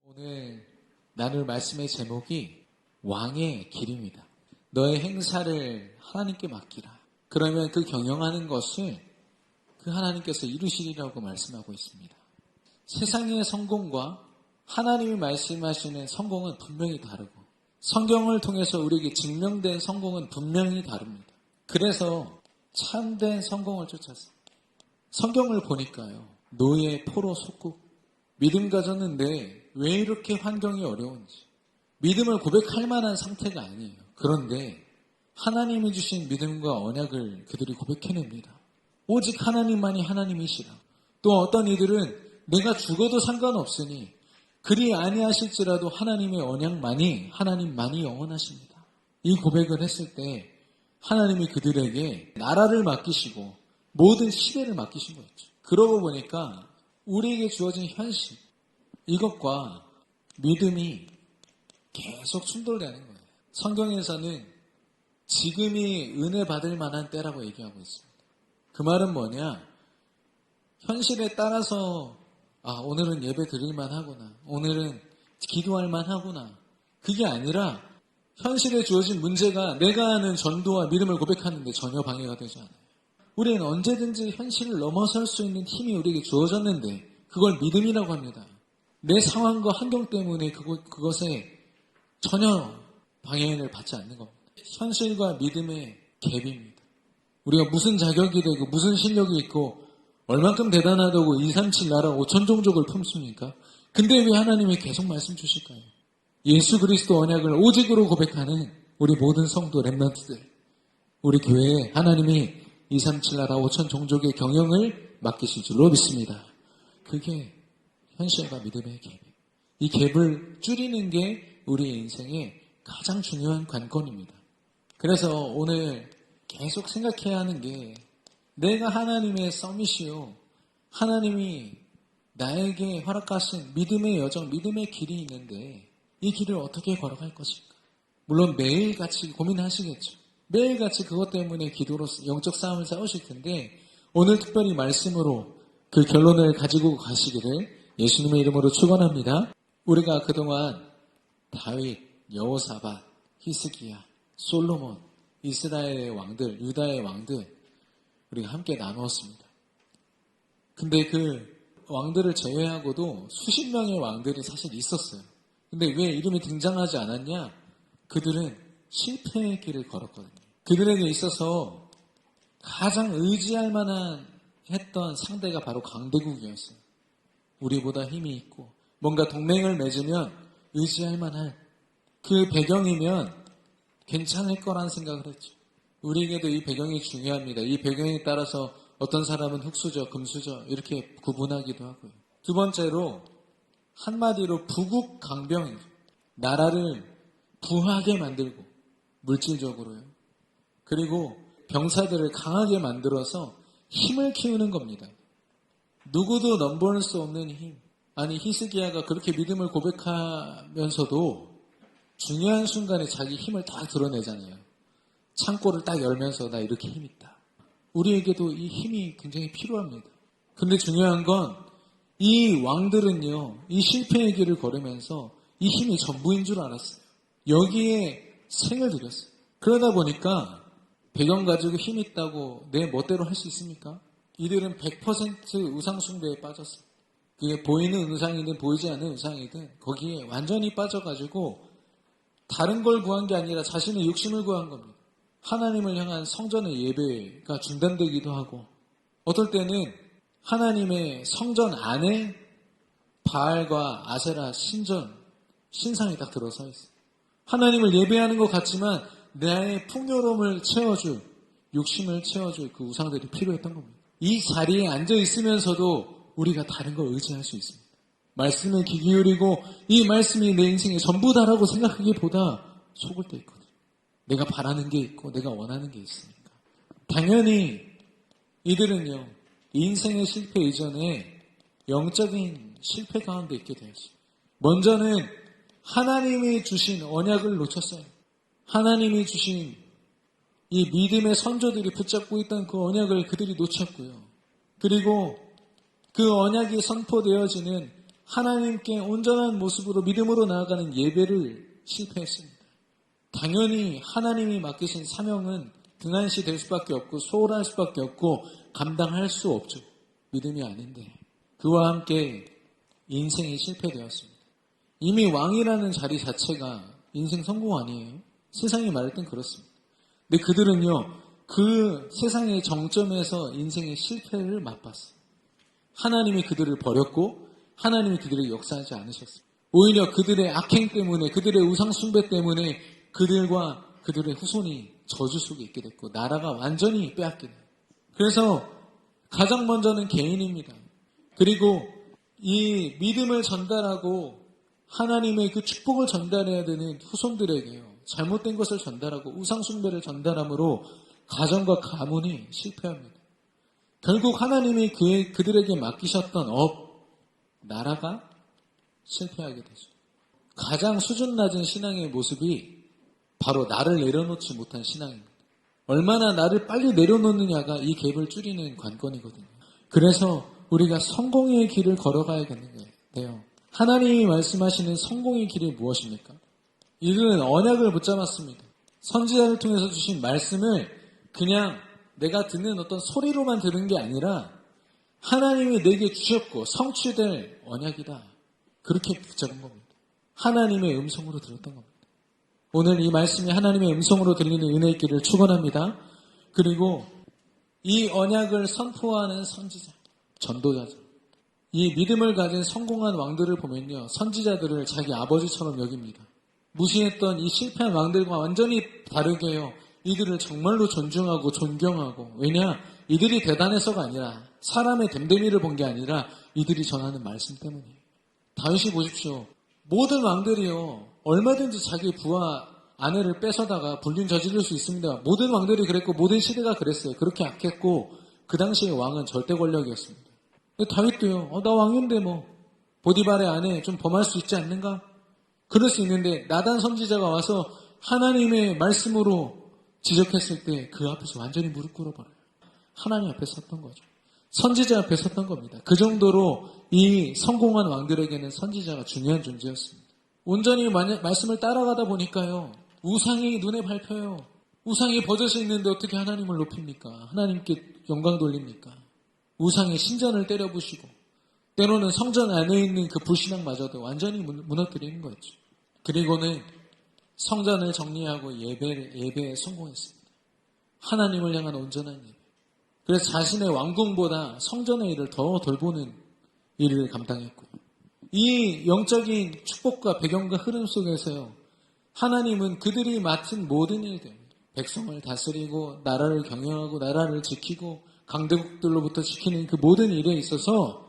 오늘 나눌 말씀의 제목이 왕의 길입니다. 너의 행사를 하나님께 맡기라. 그러면 그 경영하는 것을 그 하나님께서 이루시리라고 말씀하고 있습니다. 세상의 성공과 하나님이 말씀하시는 성공은 분명히 다르고 성경을 통해서 우리에게 증명된 성공은 분명히 다릅니다. 그래서 참된 성공을 쫓았어요. 성경을 보니까요. 노예, 포로, 속국 믿음 가졌는데 왜 이렇게 환경이 어려운지 믿음을 고백할 만한 상태가 아니에요. 그런데 하나님이 주신 믿음과 언약을 그들이 고백해냅니다. 오직 하나님만이 하나님이시라. 또 어떤 이들은 내가 죽어도 상관없으니 그리 아니하실지라도 하나님의 언약만이 하나님만이 영원하십니다. 이 고백을 했을 때 하나님이 그들에게 나라를 맡기시고 모든 시대를 맡기신 거였죠. 그러고 보니까 우리에게 주어진 현실 이것과 믿음이 계속 충돌되는 거예요. 성경에서는 지금이 은혜 받을 만한 때라고 얘기하고 있습니다. 그 말은 뭐냐? 현실에 따라서 오늘은 예배 드릴만 하구나. 오늘은 기도할 만 하구나. 그게 아니라 현실에 주어진 문제가 내가 아는 전도와 믿음을 고백하는데 전혀 방해가 되지 않아요. 우리는 언제든지 현실을 넘어설 수 있는 힘이 우리에게 주어졌는데 그걸 믿음이라고 합니다. 내 상황과 환경 때문에 그것에 전혀 방해를 받지 않는 겁니다. 현실과 믿음의 갭입니다. 우리가 무슨 자격이 되고 무슨 실력이 있고 얼만큼 대단하다고 237 나라 5천 종족을 품습니까? 근데 왜 하나님이 계속 말씀 주실까요? 예수 그리스도 언약을 오직으로 고백하는 우리 모든 성도 렘넌트들, 우리 교회에 하나님이 237 나라 5천 종족의 경영을 맡기실 줄로 믿습니다. 그게 현실과 믿음의 갭이에요. 이 갭을 줄이는 게 우리의 인생의 가장 중요한 관건입니다. 그래서 오늘 계속 생각해야 하는 게 내가 하나님의 서밋이요. 하나님이 나에게 허락하신 믿음의 여정, 믿음의 길이 있는데 이 길을 어떻게 걸어갈 것인가. 물론 매일같이 고민하시겠죠. 매일같이 그것 때문에 기도로 영적 싸움을 싸우실 텐데 오늘 특별히 말씀으로 그 결론을 가지고 가시기를 예수님의 이름으로 축원합니다. 우리가 그동안 다윗, 여호사밧, 히스기야, 솔로몬, 이스라엘의 왕들, 유다의 왕들 우리가 함께 나누었습니다. 근데 그 왕들을 제외하고도 수십 명의 왕들이 사실 있었어요. 근데 왜 이름이 등장하지 않았냐? 그들은 실패의 길을 걸었거든요. 그들에게 있어서 가장 의지할 만한 했던 상대가 바로 강대국이었어요. 우리보다 힘이 있고 뭔가 동맹을 맺으면 의지할 만한 그 배경이면 괜찮을 거라는 생각을 했죠. 우리에게도 이 배경이 중요합니다. 이 배경에 따라서 어떤 사람은 흙수저, 금수저 이렇게 구분하기도 하고요. 두 번째로 한마디로 부국강병이죠. 나라를 부하게 만들고 물질적으로요. 그리고 병사들을 강하게 만들어서 힘을 키우는 겁니다. 누구도 넘볼 수 없는 힘. 아니 히스기야가 그렇게 믿음을 고백하면서도 중요한 순간에 자기 힘을 다 드러내잖아요. 창고를 딱 열면서 나 이렇게 힘 있다. 우리에게도 이 힘이 굉장히 필요합니다. 근데 중요한 건 이 왕들은요. 이 실패의 길을 걸으면서 이 힘이 전부인 줄 알았어요. 여기에 생을 들였어요. 그러다 보니까 배경 가지고 힘 있다고 내 멋대로 할 수 있습니까? 이들은 100% 우상 숭배에 빠졌어요. 그게 보이는 우상이든 보이지 않는 우상이든 거기에 완전히 빠져가지고 다른 걸 구한 게 아니라 자신의 욕심을 구한 겁니다. 하나님을 향한 성전의 예배가 중단되기도 하고 어떨 때는 하나님의 성전 안에 바알과 아세라 신상이 딱 들어서 있어요. 하나님을 예배하는 것 같지만 나의 풍요로움을 채워줄, 욕심을 채워줄 그 우상들이 필요했던 겁니다. 이 자리에 앉아 있으면서도 우리가 다른 걸 의지할 수 있습니다. 말씀에 귀 기울이고 이 말씀이 내 인생의 전부다라고 생각하기보다 속을 때 있거든요. 내가 바라는 게 있고 내가 원하는 게 있으니까. 당연히 이들은요. 인생의 실패 이전에 영적인 실패 가운데 있게 되었어요. 먼저는 하나님이 주신 언약을 놓쳤어요. 하나님이 주신 이 믿음의 선조들이 붙잡고 있던 그 언약을 그들이 놓쳤고요. 그리고 그 언약이 선포되어지는 하나님께 온전한 모습으로 믿음으로 나아가는 예배를 실패했습니다. 당연히 하나님이 맡기신 사명은 등한시 될 수밖에 없고 소홀할 수밖에 없고 감당할 수 없죠. 믿음이 아닌데. 그와 함께 인생이 실패되었습니다. 이미 왕이라는 자리 자체가 인생 성공 아니에요? 세상이 말할 땐 그렇습니다. 근데 그들은요, 그 세상의 정점에서 인생의 실패를 맛봤어요. 하나님이 그들을 버렸고 하나님이 그들을 역사하지 않으셨어요. 오히려 그들의 악행 때문에, 그들의 우상 숭배 때문에 그들과 그들의 후손이 저주 속에 있게 됐고 나라가 완전히 빼앗기는. 그래서 가장 먼저는 개인입니다. 그리고 이 믿음을 전달하고 하나님의 그 축복을 전달해야 되는 후손들에게요, 잘못된 것을 전달하고 우상 숭배를 전달함으로 가정과 가문이 실패합니다. 결국 하나님이 그들에게 맡기셨던 나라가 실패하게 되죠. 가장 수준 낮은 신앙의 모습이 바로 나를 내려놓지 못한 신앙입니다. 얼마나 나를 빨리 내려놓느냐가 이 갭을 줄이는 관건이거든요. 그래서 우리가 성공의 길을 걸어가야겠는데요. 하나님이 말씀하시는 성공의 길이 무엇입니까? 이들은 언약을 붙잡았습니다. 선지자를 통해서 주신 말씀을 그냥 내가 듣는 어떤 소리로만 들은 게 아니라 하나님이 내게 주셨고 성취될 언약이다. 그렇게 붙잡은 겁니다. 하나님의 음성으로 들었던 겁니다. 오늘 이 말씀이 하나님의 음성으로 들리는 은혜의 길을 축원합니다. 그리고 이 언약을 선포하는 선지자, 전도자죠. 이 믿음을 가진 성공한 왕들을 보면요, 선지자들을 자기 아버지처럼 여깁니다. 무시했던 이 실패한 왕들과 완전히 다르게요, 이들을 정말로 존중하고 존경하고. 왜냐? 이들이 대단해서가 아니라 사람의 됨됨이를 본 게 아니라 이들이 전하는 말씀 때문이에요. 다윗이 보십시오. 모든 왕들이요, 얼마든지 자기 부하 아내를 뺏어다가 불륜 저지를 수 있습니다. 모든 왕들이 그랬고 모든 시대가 그랬어요. 그렇게 악했고 그 당시의 왕은 절대 권력이었습니다. 근데 다윗도요, 나 왕인데 뭐 보디발의 아내 좀 범할 수 있지 않는가? 그럴 수 있는데 나단 선지자가 와서 하나님의 말씀으로 지적했을 때 그 앞에서 완전히 무릎 꿇어버려요. 하나님 앞에 섰던 거죠. 선지자 앞에 섰던 겁니다. 그 정도로 이 성공한 왕들에게는 선지자가 중요한 존재였습니다. 온전히 말씀을 따라가다 보니까요, 우상이 눈에 밟혀요. 우상이 버젓이 있는데 어떻게 하나님을 높입니까? 하나님께 영광 돌립니까? 우상의 신전을 때려부시고 때로는 성전 안에 있는 그 불신앙마저도 완전히 무너뜨리는 거였죠. 그리고는 성전을 정리하고 예배에 성공했습니다. 하나님을 향한 온전한 예배. 그래서 자신의 왕궁보다 성전의 일을 더 돌보는 일을 감당했고요. 이 영적인 축복과 배경과 흐름 속에서요, 하나님은 그들이 맡은 모든 일들, 백성을 다스리고 나라를 경영하고 나라를 지키고 강대국들로부터 지키는 그 모든 일에 있어서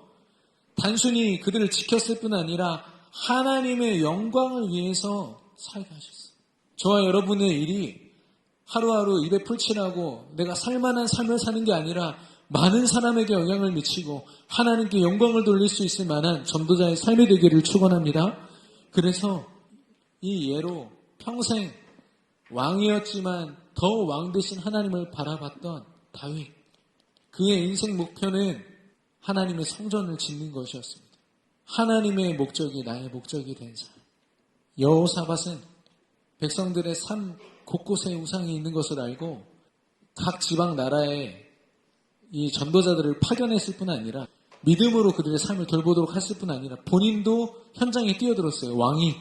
단순히 그들을 지켰을 뿐 아니라 하나님의 영광을 위해서 살게 하셨어요. 저와 여러분의 일이 하루하루 입에 풀칠하고 내가 살만한 삶을 사는 게 아니라 많은 사람에게 영향을 미치고 하나님께 영광을 돌릴 수 있을 만한 전도자의 삶이 되기를 축원합니다. 그래서 이 예로 평생 왕이었지만 더 왕 되신 하나님을 바라봤던 다윗, 그의 인생 목표는 하나님의 성전을 짓는 것이었습니다. 하나님의 목적이 나의 목적이 된 삶. 여호사밧은 백성들의 삶 곳곳에 우상이 있는 것을 알고 각 지방 나라에 이 전도자들을 파견했을 뿐 아니라 믿음으로 그들의 삶을 돌보도록 했을 뿐 아니라 본인도 현장에 뛰어들었어요. 왕이.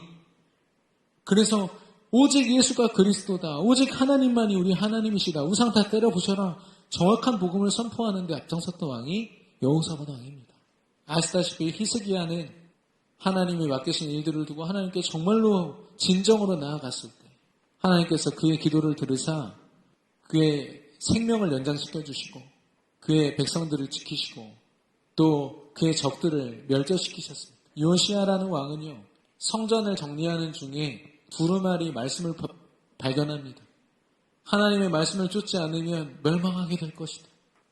그래서 오직 예수가 그리스도다. 오직 하나님만이 우리 하나님이시다. 우상 다 때려부셔라. 정확한 복음을 선포하는 데 앞장섰던 왕이 여호사밧 왕입니다. 아시다시피 히스기야는 하나님이 맡기신 일들을 두고 하나님께 정말로 진정으로 나아갔을 때 하나님께서 그의 기도를 들으사 그의 생명을 연장시켜 주시고 그의 백성들을 지키시고 또 그의 적들을 멸절시키셨습니다. 요시야라는 왕은요, 성전을 정리하는 중에 두루마리 말씀을 발견합니다. 하나님의 말씀을 쫓지 않으면 멸망하게 될 것이다.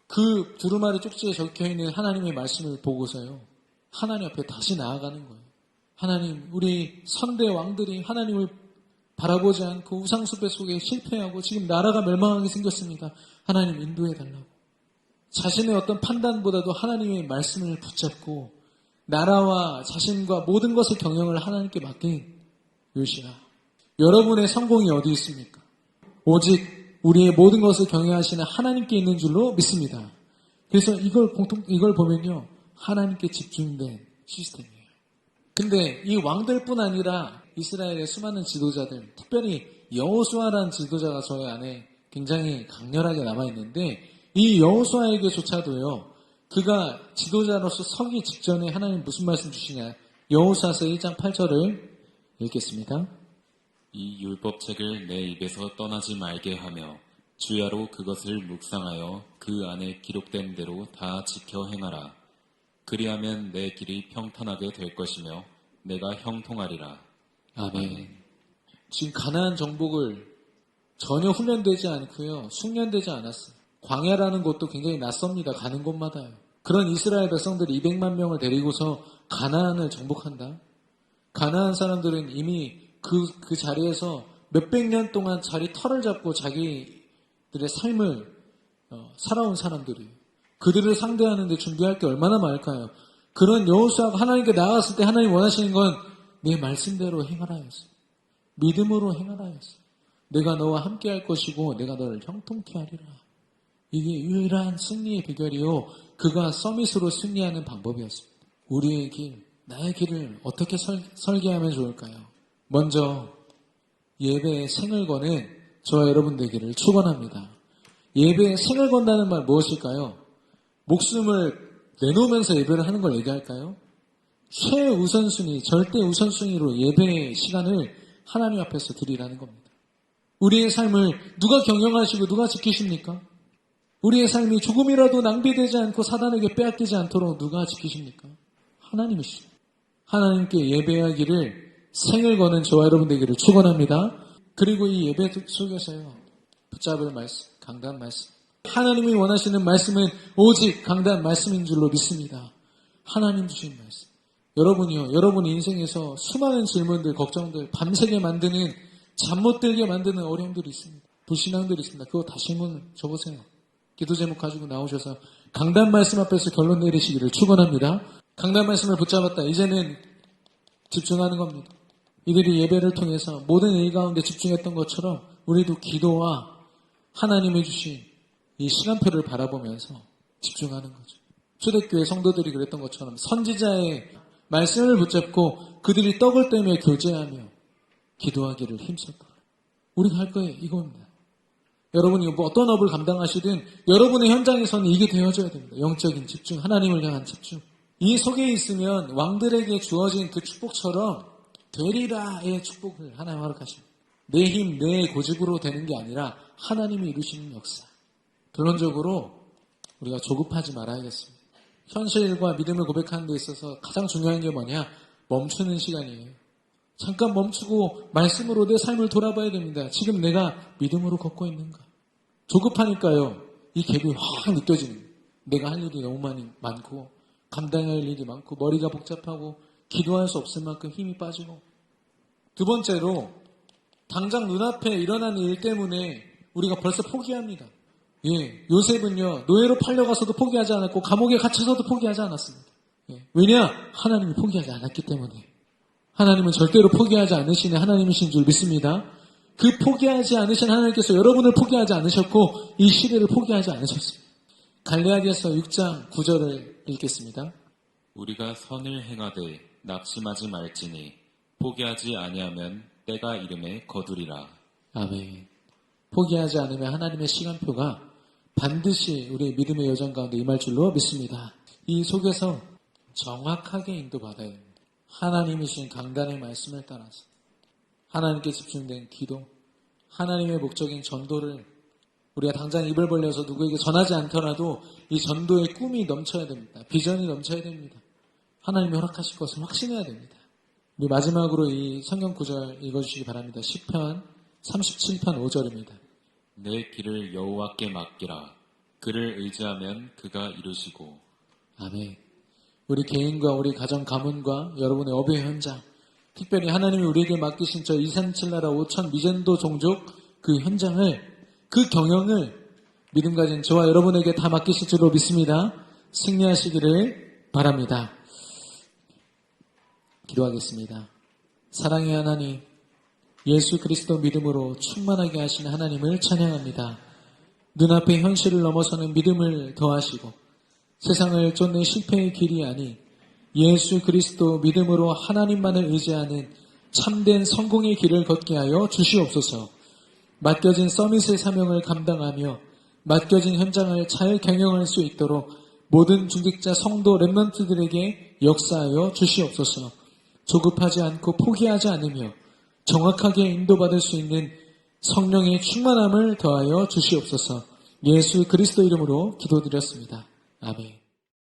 그 두루마리 쪽지에 적혀있는 하나님의 말씀을 보고서요, 하나님 앞에 다시 나아가는 거예요. 하나님, 우리 선대 왕들이 하나님을 바라보지 않고 우상숭배 속에 실패하고 지금 나라가 멸망하게 생겼습니다. 하나님 인도해달라고. 자신의 어떤 판단보다도 하나님의 말씀을 붙잡고 나라와 자신과 모든 것을 경영을 하나님께 맡긴 요시야. 여러분의 성공이 어디 있습니까? 오직 우리의 모든 것을 경영하시는 하나님께 있는 줄로 믿습니다. 그래서 이걸 보면요, 하나님께 집중된 시스템이에요. 근데 이 왕들뿐 아니라 이스라엘의 수많은 지도자들, 특별히 여호수아라는 지도자가 저희 안에 굉장히 강렬하게 남아있는데, 이 여호수아에게조차도요, 그가 지도자로서 서기 직전에 하나님 무슨 말씀 주시냐. 여호수아서 1장 8절을 읽겠습니다. 이 율법책을 내 입에서 떠나지 말게 하며 주야로 그것을 묵상하여 그 안에 기록된 대로 다 지켜 행하라. 그리하면 내 길이 평탄하게 될 것이며 내가 형통하리라. 아멘. 지금 가나안 정복을 전혀 훈련되지 않고요, 숙련되지 않았어요. 광야라는 곳도 굉장히 낯섭니다. 가는 곳마다요. 그런 이스라엘 백성들이 200만 명을 데리고서 가나안을 정복한다. 가나안 사람들은 이미 그 자리에서 몇백 년 동안 자리 털을 잡고 자기들의 삶을 살아온 사람들이, 그들을 상대하는데 준비할 게 얼마나 많을까요? 그런 여호수아가 하나님께 나아갔을 때 하나님 원하시는 건 내 말씀대로 행하라 했어요. 믿음으로 행하라 했어요. 내가 너와 함께 할 것이고 내가 너를 형통케 하리라. 이게 유일한 승리의 비결이요, 그가 서밋으로 승리하는 방법이었습니다. 우리의 길, 나의 길을 어떻게 설계하면 좋을까요? 먼저 예배에 생을 거는 저와 여러분 되기를 축원합니다. 예배에 생을 건다는 말 무엇일까요? 목숨을 내놓으면서 예배를 하는 걸 얘기할까요? 최우선순위, 절대 우선순위로 예배의 시간을 하나님 앞에서 드리라는 겁니다. 우리의 삶을 누가 경영하시고 누가 지키십니까? 우리의 삶이 조금이라도 낭비되지 않고 사단에게 빼앗기지 않도록 누가 지키십니까? 하나님이시죠. 하나님께 예배하기를 생을 거는 저와 여러분 되기를 축원합니다. 그리고 이 예배 속에서요, 붙잡을 말씀, 강단 말씀, 하나님이 원하시는 말씀은 오직 강단 말씀인 줄로 믿습니다. 하나님 주신 말씀. 여러분이요, 여러분 인생에서 수많은 질문들, 걱정들, 밤새게 만드는, 잠 못 들게 만드는 어려움들이 있습니다. 불신앙들이 있습니다. 그거 다 질문 줘보세요. 기도 제목 가지고 나오셔서 강단 말씀 앞에서 결론 내리시기를 축원합니다. 강단 말씀을 붙잡았다. 이제는 집중하는 겁니다. 이들이 예배를 통해서 모든 일 가운데 집중했던 것처럼 우리도 기도와 하나님이 주신 이 시간표를 바라보면서 집중하는 거죠. 초대교회 성도들이 그랬던 것처럼 선지자의 말씀을 붙잡고 그들이 떡을 떼며 교제하며 기도하기를 힘썼다. 우리가 할 거예요. 이겁니다. 여러분이 뭐 어떤 업을 감당하시든 여러분의 현장에서는 이게 되어져야 됩니다. 영적인 집중, 하나님을 향한 집중. 이 속에 있으면 왕들에게 주어진 그 축복처럼 되리라의 축복을 하나님 허락하십니다. 내 힘, 내 고집으로 되는 게 아니라 하나님이 이루시는 역사. 결론적으로 우리가 조급하지 말아야겠습니다. 현실과 믿음을 고백하는 데 있어서 가장 중요한 게 뭐냐? 멈추는 시간이에요. 잠깐 멈추고 말씀으로 내 삶을 돌아봐야 됩니다. 지금 내가 믿음으로 걷고 있는가? 조급하니까요, 이 갭이 확 느껴지는 거예요. 내가 할 일이 너무 많고 감당할 일이 많고 머리가 복잡하고 기도할 수 없을 만큼 힘이 빠지고. 두 번째로, 당장 눈앞에 일어나는 일 때문에 우리가 벌써 포기합니다. 예, 요셉은요, 노예로 팔려가서도 포기하지 않았고 감옥에 갇혀서도 포기하지 않았습니다. 예, 왜냐? 하나님이 포기하지 않았기 때문에. 하나님은 절대로 포기하지 않으시는 하나님이신 줄 믿습니다. 그 포기하지 않으신 하나님께서 여러분을 포기하지 않으셨고 이 시대를 포기하지 않으셨습니다. 갈레아디아서 6장 9절을 읽겠습니다. 우리가 선을 행하되 낙심하지 말지니 포기하지 아니하면 때가 이름에 거두리라. 아멘. 포기하지 않으면 하나님의 시간표가 반드시 우리의 믿음의 여정 가운데 임할 줄로 믿습니다. 이 속에서 정확하게 인도받아야 됩니다. 하나님이신 강단의 말씀을 따라서 하나님께 집중된 기도, 하나님의 목적인 전도를 우리가 당장 입을 벌려서 누구에게 전하지 않더라도 이 전도의 꿈이 넘쳐야 됩니다. 비전이 넘쳐야 됩니다. 하나님이 허락하실 것을 확신해야 됩니다. 우리 마지막으로 이 성경 구절 읽어주시기 바랍니다. 시편 37편 5절입니다. 내 길을 여호와께 맡기라. 그를 의지하면 그가 이루시고. 아멘. 우리 개인과 우리 가정 가문과 여러분의 업의 현장, 특별히 하나님이 우리에게 맡기신 저 237나라 5천 미전도 종족 그 현장을, 그 경영을 믿음 가진 저와 여러분에게 다 맡기실 줄로 믿습니다. 승리하시기를 바랍니다. 기도하겠습니다. 사랑의 하나님, 예수 그리스도 믿음으로 충만하게 하신 하나님을 찬양합니다. 눈앞의 현실을 넘어서는 믿음을 더하시고 세상을 쫓는 실패의 길이 아닌 예수 그리스도 믿음으로 하나님만을 의지하는 참된 성공의 길을 걷게 하여 주시옵소서. 맡겨진 서밋의 사명을 감당하며 맡겨진 현장을 잘 경영할 수 있도록 모든 중직자 성도 렘넌트들에게 역사하여 주시옵소서. 조급하지 않고 포기하지 않으며 정확하게 인도받을 수 있는 성령의 충만함을 더하여 주시옵소서. 예수 그리스도 이름으로 기도드렸습니다. 아멘.